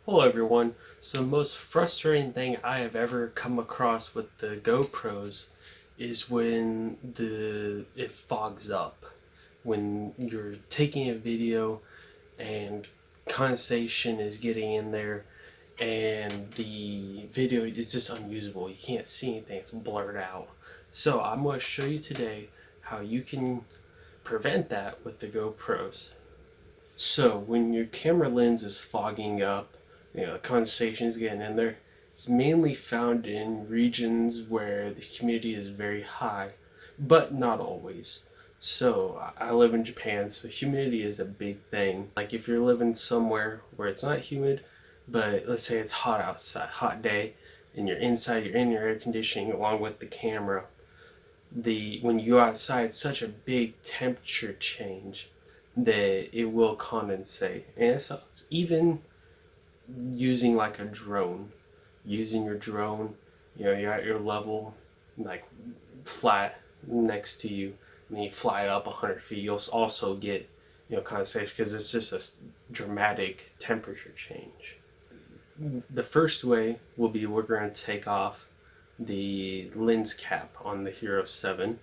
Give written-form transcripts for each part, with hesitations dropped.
Hello everyone. So the most frustrating thing I have ever come across with the GoPros is when it fogs up. When you're taking a video and condensation is getting in there and the video is just unusable. You can't see anything, it's blurred out. So I'm going to show you today how you can prevent that with the GoPros. So when your camera lens is fogging up, condensation is getting in there, it's mainly found in regions where the humidity is very high, but not always. So I live in Japan, so humidity is a big thing. Like if you're living somewhere where it's not humid, but let's say it's hot outside, hot day, and you're inside, you're in your air conditioning along with the camera. When you go outside, it's such a big temperature change that it will condensate. And it's even using like a drone, using your drone, you got your level like flat next to you, and then you fly it up 100 feet, you'll also get condensation because it's just a dramatic temperature change. The first way will be we're going to take off the lens cap on the Hero 7,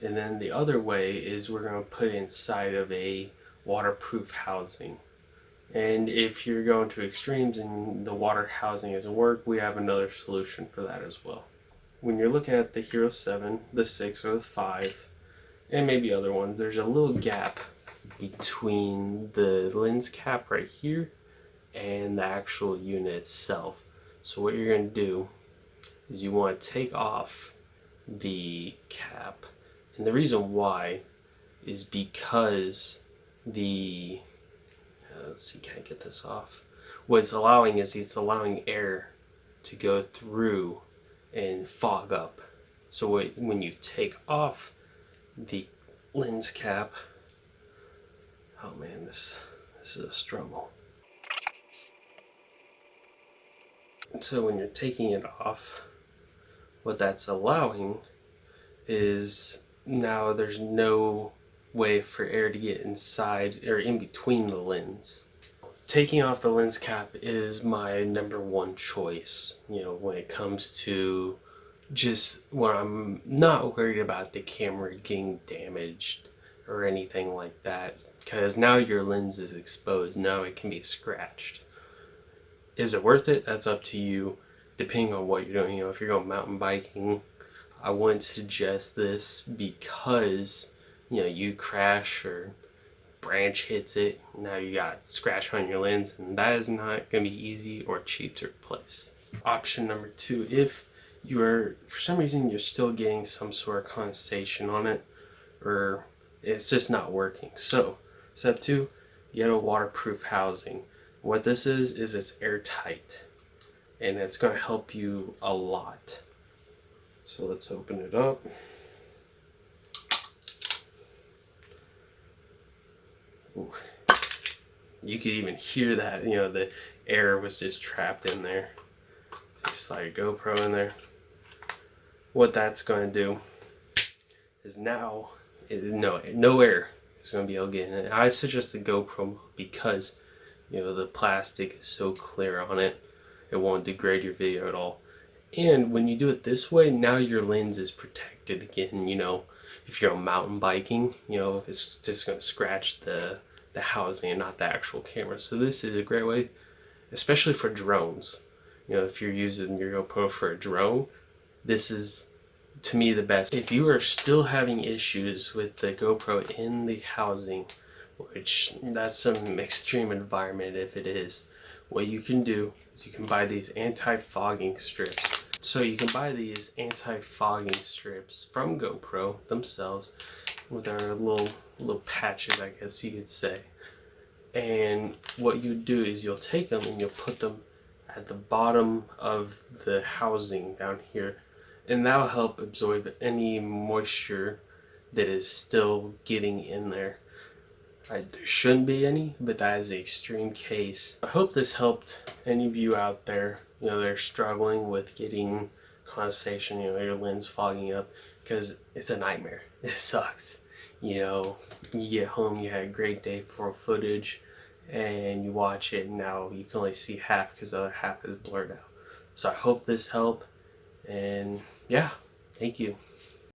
and then the other way is we're going to put it inside of a waterproof housing. And if you're going to extremes and the water housing doesn't work, we have another solution for that as well. When you're looking at the Hero 7, the 6, or the 5, and maybe other ones, there's a little gap between the lens cap right here and the actual unit itself. So what you're going to do is you want to take off the cap. And the reason why is because let's see, can I get this off? What it's allowing is it's allowing air to go through and fog up. So when you take off the lens cap, oh man, this is a struggle. And so when you're taking it off, what that's allowing is now there's no way for air to get inside or in between the lens. Taking off the lens cap is my number one choice, when it comes to just when I'm not worried about the camera getting damaged or anything like that, because now your lens is exposed, now it can be scratched. Is it worth it? That's up to you, depending on what you're doing. If you're going mountain biking, I wouldn't suggest this because you crash or branch hits it, now you got scratch on your lens, and that is not going to be easy or cheap to replace. Option number 2, if for some reason you're still getting some sort of condensation on it, or it's just not working. So step 2, get a waterproof housing. What this is it's airtight, and it's going to help you a lot. So let's open it up. Ooh. You could even hear that, the air was just trapped in there. So you slide your GoPro in there. What that's going to do is now, no air is going to be able to get in it. I suggest the GoPro because, the plastic is so clear on it, it won't degrade your video at all. And when you do it this way, now your lens is protected again. If you're mountain biking, it's just going to scratch the housing and not the actual camera. So this is a great way, especially for drones. If you're using your GoPro for a drone, this is, to me, the best. If you are still having issues with the GoPro in the housing, which that's some extreme environment if it is, what you can do is you can buy these anti-fogging strips. So you can buy these anti-fogging strips from GoPro themselves with our little patches, I guess you could say. And what you do is you'll take them and you'll put them at the bottom of the housing down here, and that'll help absorb any moisture that is still getting in there. There shouldn't be any, but that is the extreme case. I hope this helped any of you out there, they're struggling with getting condensation, your lens fogging up, because it's a nightmare. It sucks. You get home, you had a great day for footage, and you watch it, and now you can only see half because the other half is blurred out. So I hope this helped, and yeah, thank you.